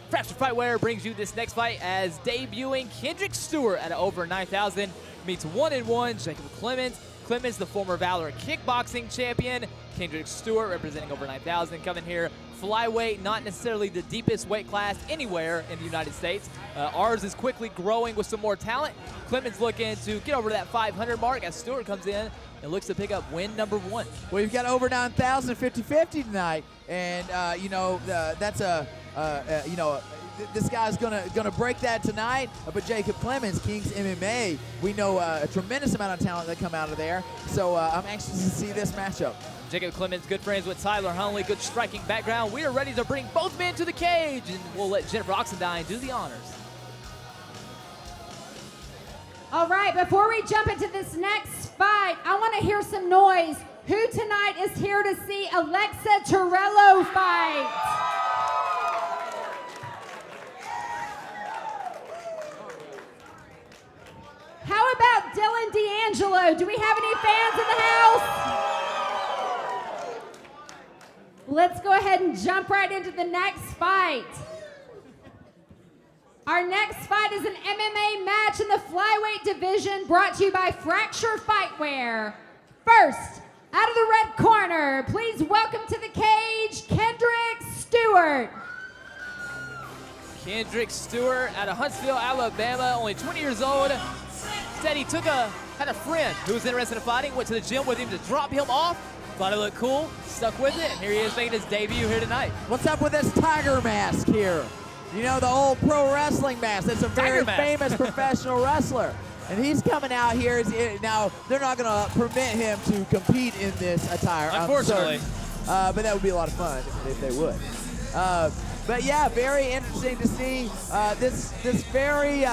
Fracture Fightwear brings you this next fight as debuting Kendrick Stewart at over 9,000 meets 1-1 Jakob Clemons. Clemons, the former Valor kickboxing champion. Kendrick Stewart representing over 9,000, coming here flyweight, not necessarily the deepest weight class anywhere in the United States. Ours is quickly growing with some more talent. Clemons looking to get over that 500 mark as Stewart comes in and looks to pick up win number 1. Well, you've got over 9,000 50-50 tonight, and that's this guy's gonna break that tonight. But Jakob Clemons, Kings MMA, we know a tremendous amount of talent that come out of there. So I'm anxious to see this matchup. Jakob Clemons, good friends with Tyler Hunley, good striking background. We are ready to bring both men to the cage, and we'll let Jennifer Oxendine do the honors. All right, before we jump into this next fight, I want to hear some noise. Who tonight is here to see Alexa Torello fight? How about Dylan D'Angelo? Do we have any fans in the house? Let's go ahead and jump right into the next fight. Our next fight is an MMA match in the flyweight division brought to you by Fracture Fightwear. First, out of the red corner, please welcome to the cage, Kendrick Stewart. Kendrick Stewart out of Huntsville, Alabama, only 20 years old. Said he had a friend who was interested in fighting, went to the gym with him to drop him off. Thought it looked cool, stuck with it, and here he is making his debut here tonight. What's up with this tiger mask here? You know, the old pro wrestling mask. That's a very famous professional wrestler. And he's coming out here. Now, they're not going to permit him to compete in this attire. Unfortunately. But that would be a lot of fun if they would. But yeah, very interesting to see this very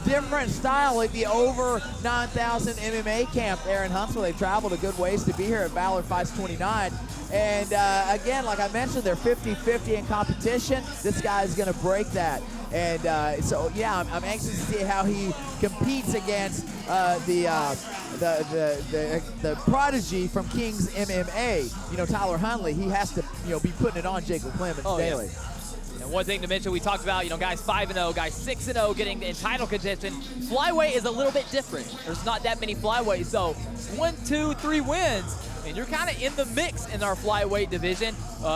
different style, like the over 9,000 MMA camp there in Huntsville. They've traveled a good ways to be here at Valor Fights 29. And again, like I mentioned, they're 50-50 in competition. This guy's going to break that. And so, yeah, I'm anxious to see how he competes against the prodigy from Kings MMA. You know, Tyler Hunley. He has to, be putting it on Jakob Clemons daily. Yeah. And one thing to mention, we talked about, guys 5-0, guys 6-0 getting in title contention. Flyweight is a little bit different. There's not that many flyweights, so 1, 2, 3 wins, and you're kind of in the mix in our flyweight division.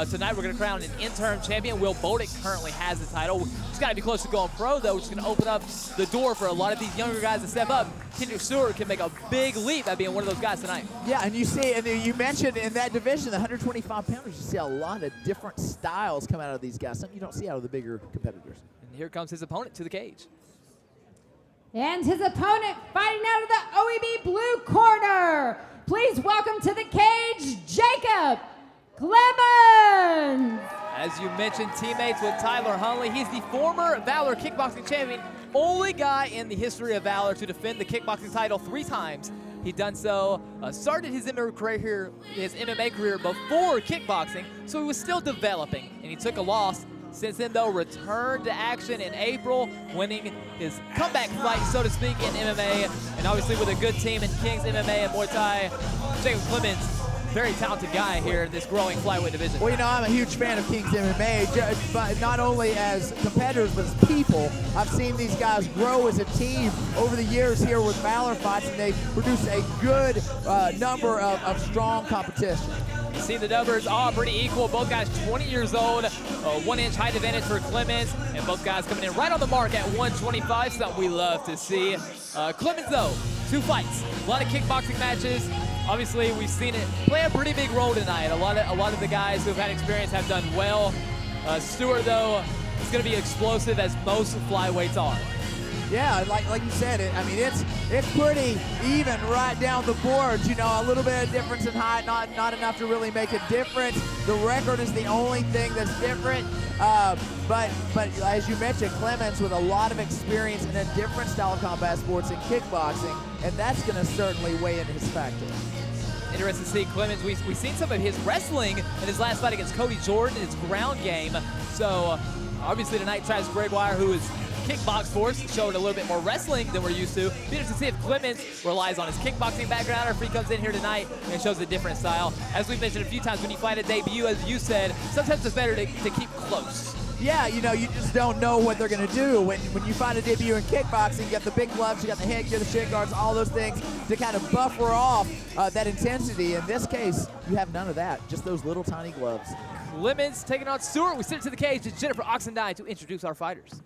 Tonight we're going to crown an interim champion. Will Boldick currently has the title. He's got to be close to going pro, though, which is going to open up the door for a lot of these younger guys to step up. Kendrick Stewart can make a big leap at being one of those guys tonight. Yeah, and you see, and you mentioned in that division, the 125-pounders, you see a lot of different styles come out of these guys, something you don't see out of the bigger competitors. And here comes his opponent to the cage. And his opponent fighting out of the OEB blue corner. Please welcome to the cage, Jakob Clemons. As you mentioned, teammates with Tyler Hunley. He's the former Valor kickboxing champion, only guy in the history of Valor to defend the kickboxing title 3 times. He done so, started his MMA career before kickboxing, so he was still developing, and he took a loss. Since then, though, returned to action in April, winning his comeback fight, so to speak, in MMA. And obviously with a good team in Kings MMA and Muay Thai, Jakob Clemons, very talented guy here in this growing flyweight division. Well, I'm a huge fan of Kings MMA, but not only as competitors, but as people. I've seen these guys grow as a team over the years here with Valor Fights, and they produce a good number of strong competition. You see the numbers all pretty equal. Both guys 20 years old, 1-inch height advantage for Clemons, and both guys coming in right on the mark at 125, something we love to see. Clemons, though, 2 fights, a lot of kickboxing matches. Obviously, we've seen it play a pretty big role tonight. A lot of the guys who have had experience have done well. Stewart, though, is going to be explosive as most flyweights are. Yeah, like you said, it's pretty even right down the board. A little bit of difference in height, not enough to really make a difference. The record is the only thing that's different. But as you mentioned, Clemons with a lot of experience in a different style of combat sports in kickboxing, and that's going to certainly weigh in his factor. Interesting to see Clemons. We've seen some of his wrestling in his last fight against Cody Jordan, his ground game. So obviously tonight, Travis Gregoire, who is kickbox force, showing a little bit more wrestling than we're used to. Be interested to see if Clemons relies on his kickboxing background or if he comes in here tonight and shows a different style. As we've mentioned a few times, when you fight a debut, as you said, sometimes it's better to keep close. yeah, you know, you just don't know what they're going to do. When you find a debut in kickboxing, you got the big gloves, you got the headgear, the shin guards, all those things to kind of buffer off that intensity. In this case, you have none of that, just those little tiny gloves. Clemons taking on Stewart. We send it to the cage. It's Jennifer Oxendine to introduce our fighters.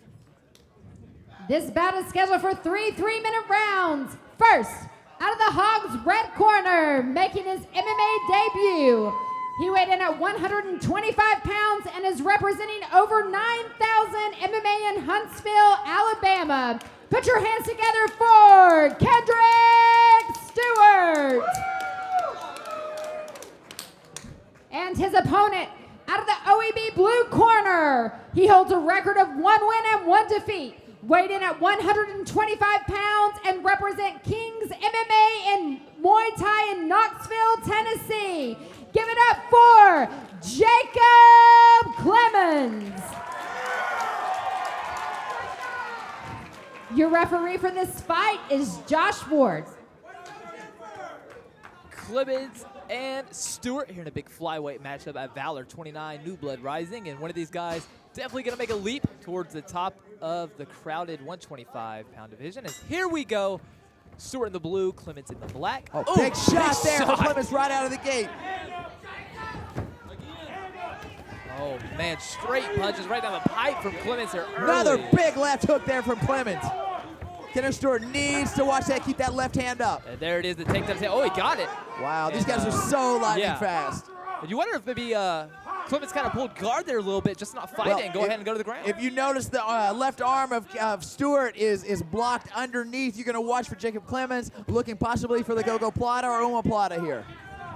This bout is scheduled for 3 3-minute rounds. First, out of the Hogs red corner, making his MMA debut. He weighed in at 125 pounds and is representing over 9,000 MMA in Huntsville, Alabama. Put your hands together for Kendrick Stewart. And his opponent, out of the OEB blue corner, he holds a record of 1 win and 1 defeat. Weighed in at 125 pounds and represent King's MMA in Muay Thai in Knoxville, Tennessee. Give it up for Jakob Clemons. Your referee for this fight is Josh Ward. Clemons and Stewart here in a big flyweight matchup at Valor 29, New Blood Rising. And one of these guys definitely going to make a leap towards the top of the crowded 125-pound division. As here we go, Stewart in the blue, Clemons in the black. Oh, big shot there for Clemons right out of the gate. Oh, man, straight punches right down the pipe from Clemons here early. Another big left hook there from Clemons. Kendrick Stewart needs to watch that, keep that left hand up. And there it is, the takedown. Oh, he got it. Wow, these guys are so lightning fast. And you wonder if maybe Clemons kind of pulled guard there a little bit, just not fight it and go ahead and go to the ground. If you notice the left arm of Stewart is blocked underneath, you're going to watch for Jakob Clemons, looking possibly for the go-go plata or omoplata here.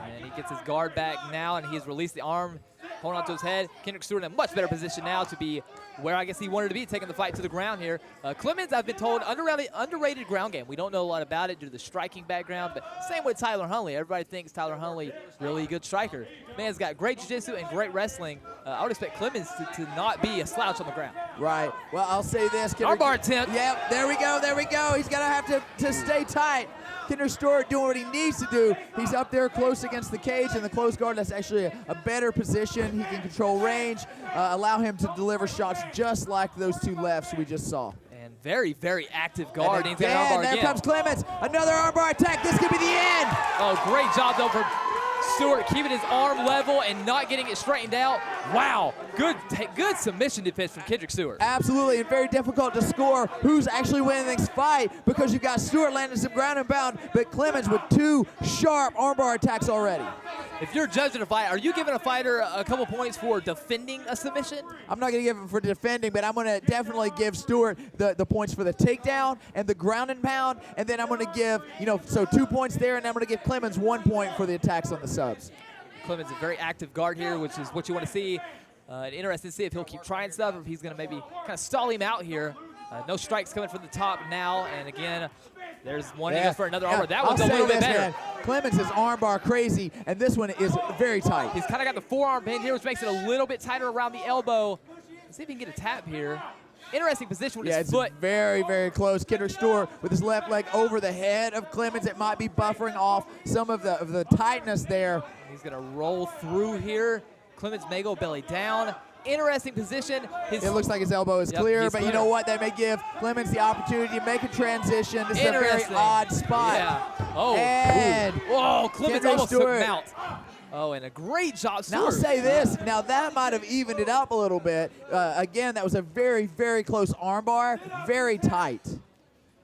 And he gets his guard back now, and he's released the arm, holding onto his head. Kendrick Stewart in a much better position now to be where I guess he wanted to be, taking the fight to the ground here. Clemons, I've been told, underrated ground game. We don't know a lot about it due to the striking background, but same with Tyler Hunley. Everybody thinks Tyler Hunley really good striker. Man's got great jiu-jitsu and great wrestling. I would expect Clemons to not be a slouch on the ground. Right. Well, I'll say this. Armbar attempt. Yep, there we go, there we go. He's going to have to stay tight. Kendrick Stewart doing what he needs to do. He's up there close against the cage, and the close guard, that's actually a better position. He can control range, allow him to deliver shots just like those two lefts we just saw. And very, very active guard. And there comes Clemons. Another armbar attack. This could be the end. Oh, great job, though, from Stewart keeping his arm level and not getting it straightened out. Wow, good submission defense from Kendrick Stewart. Absolutely, and very difficult to score who's actually winning this fight because you got Stewart landing some ground and pound, but Clemons with 2 sharp armbar attacks already. If you're judging a fight, are you giving a fighter a couple points for defending a submission? I'm not going to give him for defending, but I'm going to definitely give Stewart the points for the takedown and the ground and pound, and then I'm going to give, so 2 points there, and I'm going to give Clemons 1 point for the attacks on the subs. Clemons a very active guard here, which is what you want to see. Interested to see if he'll keep trying stuff or if he's going to maybe kind of stall him out here. No strikes coming from the top now, and again, there's one he goes for another armbar. That one's a little bit better. Clemons is armbar crazy, and this one is very tight. He's kind of got the forearm pinned here, which makes it a little bit tighter around the elbow. Let's see if he can get a tap here. Interesting position with his foot. It's very, very close. Kendrick Stewart with his left leg over the head of Clemons. It might be buffering off some of the tightness there. He's going to roll through here. Clemons may go belly down. Interesting position. It looks like his elbow is clear, but you know what? That may give Clemons the opportunity to make a transition. This is a very odd spot. Yeah. Oh. And whoa, Clemons almost took him out. Oh, and a great job, Stewart. Now I'll say this. Now that might have evened it up a little bit. Again, that was a very, very close armbar. Very tight.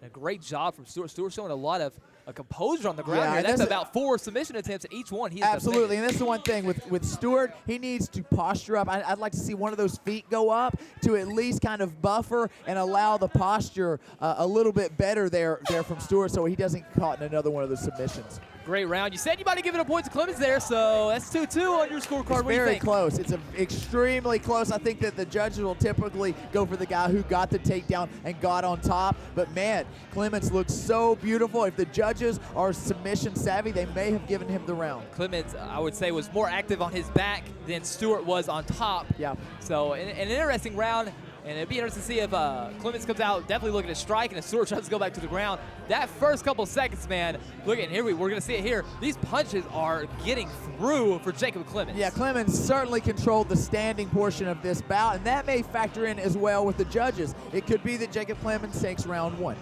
A great job from Stewart. Stewart showing a lot of composure on the ground here. That's about 4 submission attempts at each one. Absolutely, and that's the one thing with Stewart. He needs to posture up. I'd like to see one of those feet go up to at least kind of buffer and allow the posture a little bit better there from Stewart so he doesn't get caught in another one of those submissions. Great round. You said you might have given a point to Clemons there, so that's 2-2 on your scorecard. It's very close. It's extremely close. I think that the judges will typically go for the guy who got the takedown and got on top. But, man, Clemons looks so beautiful. If the judges are submission savvy, they may have given him the round. Clemons, I would say, was more active on his back than Stewart was on top. Yeah. So, an interesting round. And it'd be interesting to see if Clemons comes out definitely looking to strike and if Stewart tries to go back to the ground. That first couple seconds, man, look at here, we're going to see it here. These punches are getting through for Jakob Clemons. Yeah, Clemons certainly controlled the standing portion of this bout, and that may factor in as well with the judges. It could be that Jakob Clemons takes round 1.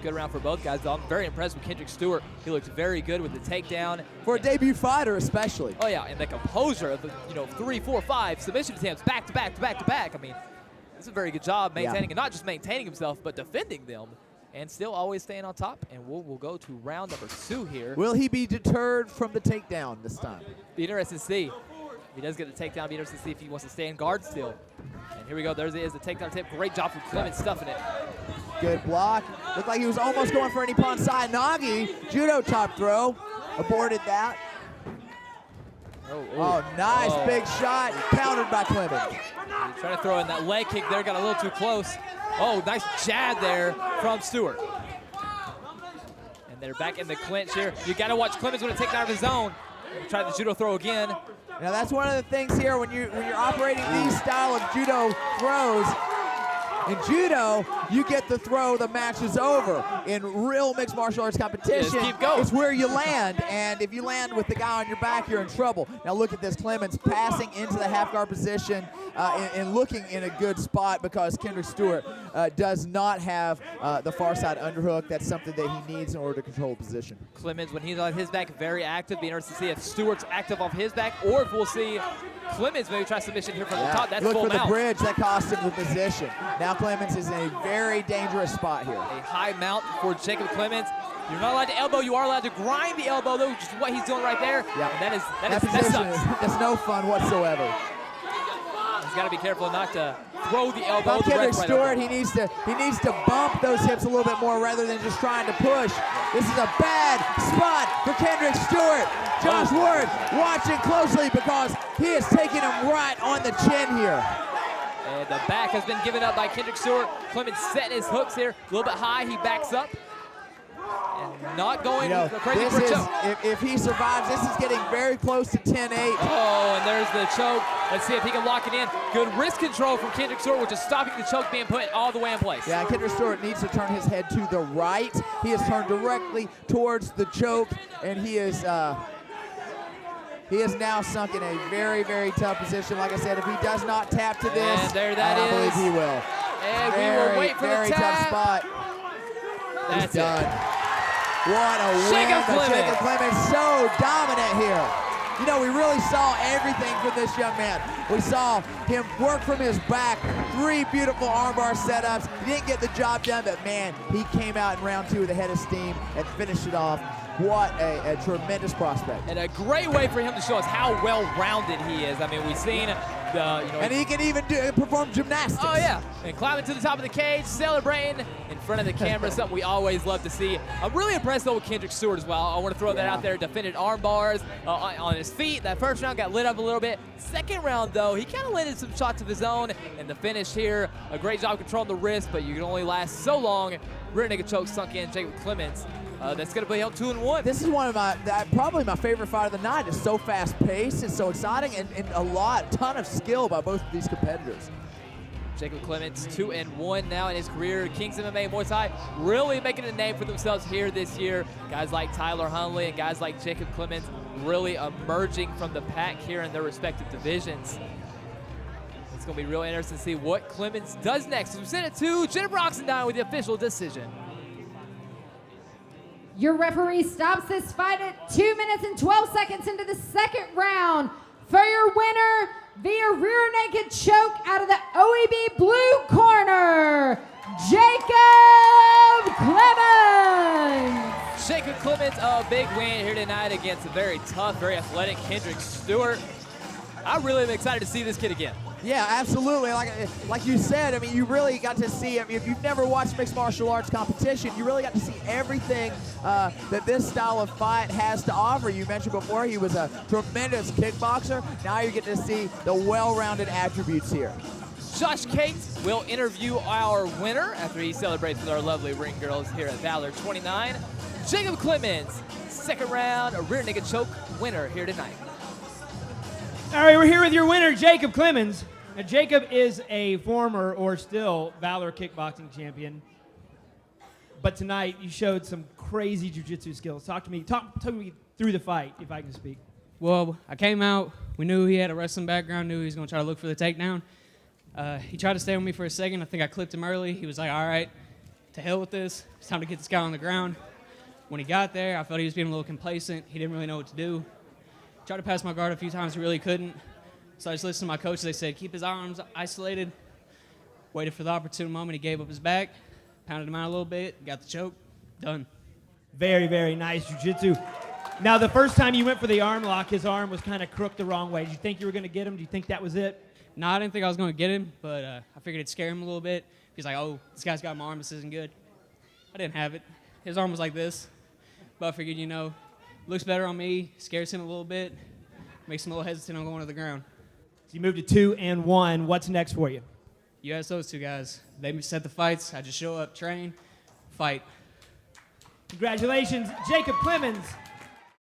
Good round for both guys, though. I'm very impressed with Kendrick Stewart. He looks very good with the takedown. For a debut fighter, especially. Oh, yeah, and the composure of, 3, 4, 5 submission attempts back to back to back to back. I mean, it's a very good job maintaining, and not just maintaining himself, but defending them, and still always staying on top. And we'll go to round number 2 here. Will he be deterred from the takedown this time? Be interesting to see. If he does get the takedown, be interesting to see if he wants to stay in guard still. And here we go. There it is, the takedown tip. Great job from Clemons stuffing it. Good block. Looked like he was almost going for an Ippon side Nagi. Judo top throw. Aborted that. Oh, nice big shot. Countered by Clemons. He's trying to throw in that leg kick there. Got a little too close. Oh, nice jab there from Stewart. And they're back in the clinch here. You got to watch Clemons when it takes out of his zone. Try the judo throw again. Now that's one of the things here when you're operating these style of judo throws. In judo, you get the throw, the match is over. In real mixed martial arts competition, keep going. It's where you land, and if you land with the guy on your back, you're in trouble. Now look at this, Clemons passing into the half guard position and looking in a good spot because Kendrick Stewart does not have the far side underhook. That's something that he needs in order to control the position. Clemons, when he's on his back, very active. Be interested to see if Stewart's active off his back, or if we'll see Clemons maybe try submission here from the top. That's look full for the mount. bridge, that cost him the position. Now Clemons is in a very dangerous spot here. A high mount for Jakob Clemons. You're not allowed to elbow. You are allowed to grind the elbow, though, which is what he's doing right there. Yeah. And that sucks. That's no fun whatsoever. He's got to be careful not to throw the elbow. Kendrick Stewart, he needs to bump those hips a little bit more rather than just trying to push. This is a bad spot for Kendrick Stewart. Josh Ward watching closely because he is taking him right on the chin here. And the back has been given up by Kendrick Stewart. Clemons setting his hooks here. A little bit high, he backs up. And not going crazy for a choke. If he survives, this is getting very close to 10-8. Oh, and there's the choke. Let's see if he can lock it in. Good wrist control from Kendrick Stewart, which is stopping the choke being put all the way in place. Yeah, Kendrick Stewart needs to turn his head to the right. He is turned directly towards the choke, and he is now sunk in a very, very tough position. Like I said, if he does not tap to this, and there that I believe he will. And we will wait for the tap. Very tough spot. That's He's done. What a win. Jakob Clemons so dominant here. You know, we really saw everything from this young man. We saw him work from his back, 3 beautiful armbar setups. He didn't get the job done, but man, he came out in round 2 with a head of steam and finished it off. What a tremendous prospect. And a great way for him to show us how well-rounded he is. I mean, we've seen and he can even perform gymnastics. Oh, yeah. And climbing to the top of the cage, celebrating in front of the camera, something we always love to see. I'm really impressed, though, with Kendrick Stewart as well. I want to throw that out there. Defended arm bars on his feet. That first round got lit up a little bit. Second round, though, he kind of landed some shots of his own. And the finish here, a great job controlling the wrist, but you can only last so long. Rear naked choke sunk in, Jakob Clemons. That's going to be held 2-1. This is one of probably my favorite fight of the night. It's so fast-paced, it's so exciting, and a ton of skill by both of these competitors. Jakob Clemons 2-1 now in his career. Kings MMA Muay Thai really making a name for themselves here this year. Guys like Tyler Hunley and guys like Jakob Clemons really emerging from the pack here in their respective divisions. It's going to be real interesting to see what Clemons does next. We send it to Jennifer Oxendine with the official decision. Your referee stops this fight at 2 minutes and 12 seconds into the second round. For your winner, via rear naked choke out of the OEB blue corner, Jakob Clemons. Jakob Clemons, a big win here tonight against a very tough, very athletic Kendrick Stewart. I really am excited to see this kid again. Yeah, absolutely. Like you said, I mean, you really got to see, I mean, if you've never watched mixed martial arts competition, you really got to see everything that this style of fight has to offer. You mentioned before he was a tremendous kickboxer. Now you're getting to see the well-rounded attributes here. Josh Cates will interview our winner after he celebrates with our lovely ring girls here at Valor 29. Jakob Clemons, second round, a rear naked choke winner here tonight. All right, we're here with your winner, Jakob Clemons. Now, Jakob is a former or still Valor kickboxing champion. But tonight, you showed some crazy jiu-jitsu skills. Talk me through the fight, if I can speak. Well, I came out. We knew he had a wrestling background, knew he was going to try to look for the takedown. He tried to stay with me for a second. I think I clipped him early. He was like, all right, to hell with this. It's time to get this guy on the ground. When he got there, I felt he was being a little complacent. He didn't really know what to do. Tried to pass my guard a few times, really couldn't. So I just listened to my coach. They said, keep his arms isolated. Waited for the opportune moment. He gave up his back, pounded him out a little bit, got the choke, done. Very, very nice jiu-jitsu. Now, the first time you went for the arm lock, his arm was kind of crooked the wrong way. Did you think you were going to get him? Do you think that was it? No, I didn't think I was going to get him, but I figured it'd scare him a little bit. He's like, oh, this guy's got my arm. This isn't good. I didn't have it. His arm was like this. But I figured, looks better on me, scares him a little bit, makes him a little hesitant on going to the ground. So you moved to 2 and 1. What's next for you? You ask those two guys. They set the fights. I just show up, train, fight. Congratulations, Jakob Clemons.